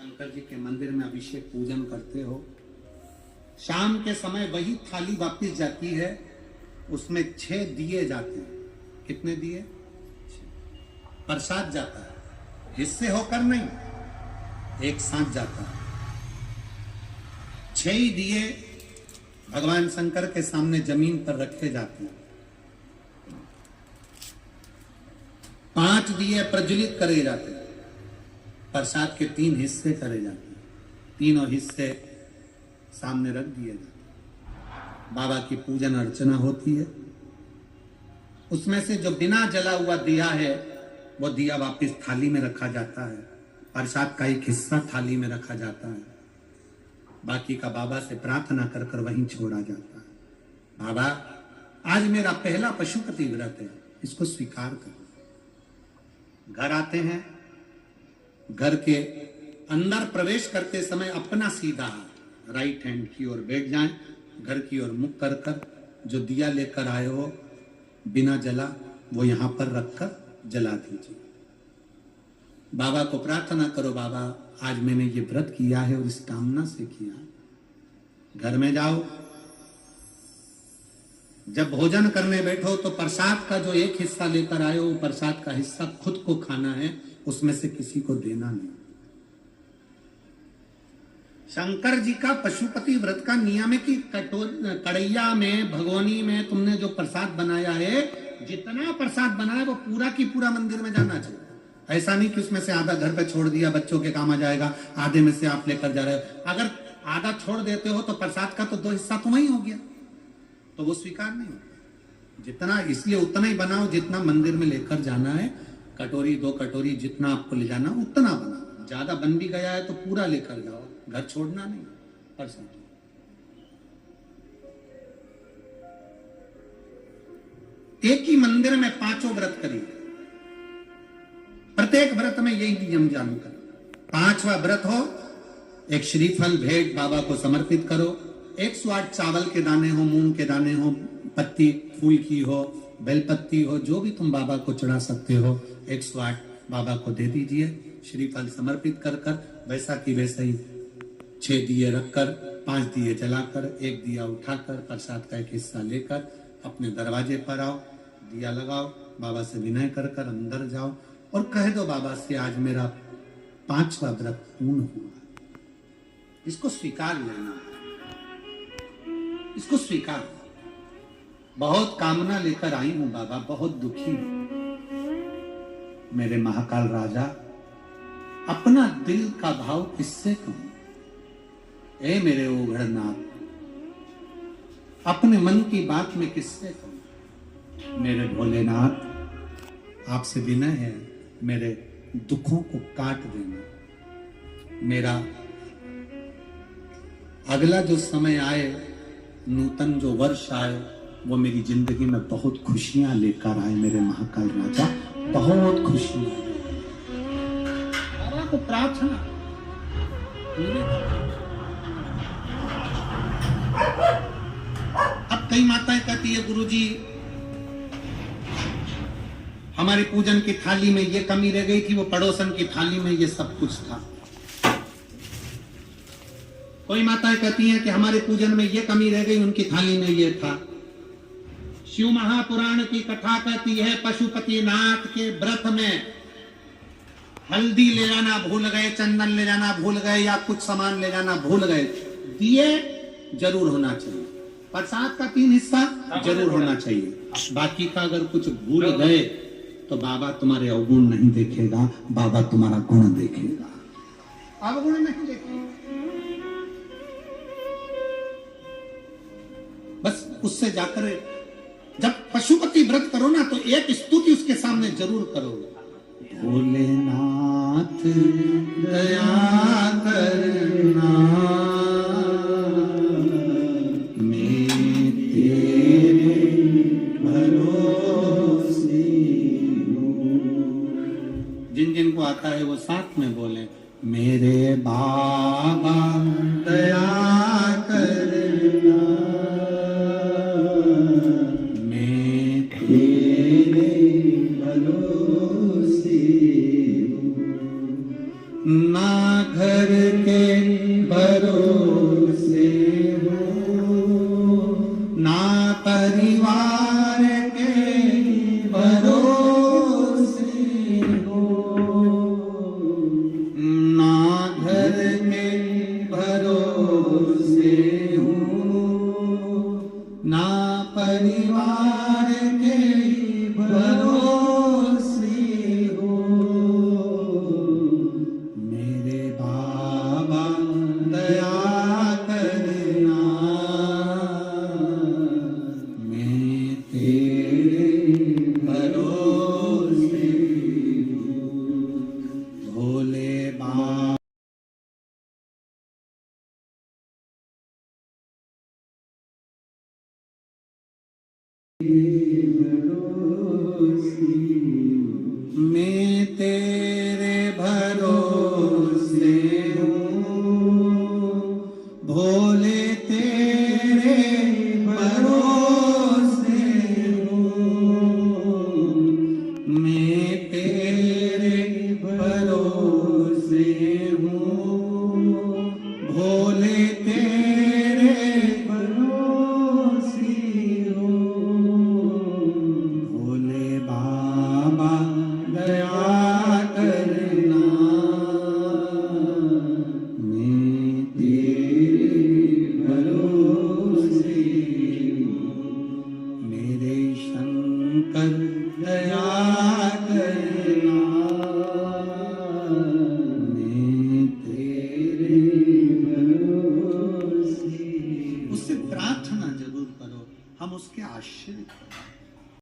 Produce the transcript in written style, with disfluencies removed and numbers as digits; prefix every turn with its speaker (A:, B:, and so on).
A: शंकर जी के मंदिर में अभिषेक पूजन करते हो, शाम के समय वही थाली वापस जाती है, उसमें 6 दिए जाते हैं। कितने दिए? प्रसाद जाता है, हिस्से होकर नहीं, एक साथ जाता है। 6 ही दिए भगवान शंकर के सामने जमीन पर रखे जाते हैं। 5 दिए प्रज्वलित करे जाते हैं। प्रसाद के 3 हिस्से करे जाते हैं, तीनों हिस्से सामने रख दिए जाते हैं। बाबा की पूजन अर्चना होती है। उसमें से जो बिना जला हुआ दिया है वो दिया वापस थाली में रखा जाता है। प्रसाद का एक हिस्सा थाली में रखा जाता है, बाकी का बाबा से प्रार्थना कर कर वहीं छोड़ा जाता है। बाबा, आज मेरा पहला पशुपति व्रत है, इसको स्वीकार करो। घर आते हैं, घर के अंदर प्रवेश करते समय अपना सीधा राइट हैंड की ओर बैठ जाएं, घर की ओर मुख कर कर जो दिया लेकर आए हो बिना जला वो यहां पर रखकर जला दीजिए। बाबा को प्रार्थना करो, बाबा आज मैंने ये व्रत किया है और इस कामना से किया। घर में जाओ, जब भोजन करने बैठो तो प्रसाद का जो एक हिस्सा लेकर आए हो, प्रसाद का हिस्सा खुद को खाना है, उसमें से किसी को देना नहीं। शंकर जी का पशुपति व्रत का नियम है कि कड़ैया में, भगोनी में तुमने जो प्रसाद बनाया है, जितना प्रसाद बनाया वो पूरा की पूरा मंदिर में जाना चाहिए। ऐसा नहीं कि उसमें से आधा घर पे छोड़ दिया, बच्चों के काम आ जाएगा, आधे में से आप लेकर जा रहे हो। अगर आधा छोड़ देते हो तो प्रसाद का तो 2 हिस्सा तो वही हो गया, तो वो स्वीकार नहीं होगा। जितना, इसलिए उतना ही बनाओ जितना मंदिर में लेकर जाना है। कटोरी 2 कटोरी जितना आपको ले जाना उतना बनाओ। ज्यादा बन भी गया है तो पूरा लेकर जाओ, घर छोड़ना नहीं। प्रसाद एक ही मंदिर में 5 व्रत करिए, प्रत्येक व्रत में यही नियम जानू करो। 5वां व्रत हो, एक श्रीफल भेंट बाबा को समर्पित करो। 108 चावल के दाने हो, मूंग के दाने हो, पत्ती फूल की हो, बेलपत्ती हो, जो भी तुम बाबा को चढ़ा सकते हो, 108 बाबा को दे दीजिए। श्रीफल समर्पित कर कर वैसा की वैसा ही 6 दिए रखकर, 5 दिए जलाकर, 1 दिया उठाकर, प्रसाद का एक हिस्सा लेकर अपने दरवाजे पर आओ, दिया लगाओ, बाबा से विनय कर कर अंदर जाओ और कह दो बाबा से आज मेरा 5वां व्रत पूर्ण हुआ। इसको स्वीकार लेना, इसको स्वीकार। बहुत कामना लेकर आई हूं बाबा, बहुत दुखी हूं। मेरे महाकाल राजा, अपना दिल का भाव किससे कहूं? ए मेरे ओघड़नाथ, अपने मन की बात में किससे कहूं? मेरे भोलेनाथ, आपसे विनय है, मेरे दुखों को काट देना। मेरा अगला जो समय आए, नूतन जो वर्ष आए, वो मेरी जिंदगी में बहुत खुशियां लेकर आए। मेरे महाकाल राजा, बहुत खुशियां। बाबा को प्रार्थना, अब कई माताएं कहती है गुरुजी हमारी पूजन की थाली में ये कमी रह गई थी, वो पड़ोसन की थाली में ये सब कुछ था। कोई माताएं कहती हैं कि हमारे पूजन में ये कमी रह गई, उनकी थाली में ये था। शिव महापुराण की कथा कहती है पशुपति नाथ के व्रत में हल्दी ले जाना भूल गए, चंदन ले जाना भूल गए, या कुछ सामान ले जाना भूल गए, दिए जरूर होना चाहिए। प्रसाद का 3 हिस्सा जरूर होना चाहिए। बाकी का अगर कुछ भूल गए तो बाबा तुम्हारे अवगुण नहीं देखेगा, बाबा तुम्हारा गुण देखेगा, अवगुण नहीं देखेगा। बस उससे जाकर जब पशुपति व्रत करो ना तो एक स्तुति उसके सामने जरूर करो। भोलेनाथ दया करना, मैं तेरे भरोसे हूँ। जिन जिन को आता है वो साथ में बोले, मेरे बाबा दया करना, मैं तेरे भरोसे हूँ। ना घर घर के भरोसे हूँ, ना परिवार के भरोसे हूँ, ना घर के भरोसे हूँ, ना परिवार के भरोसे हूँ। मेरे बाबा दया करना, मैं तेरे भरोसे हूँ। भोले बाबा मैं तेरे भरोसे हूँ, भोले तेरे भरोसे हूँ, मैं तेरे भरोसे हूँ, भोले तेरे भरोसे हूँ। भोले बाबा दया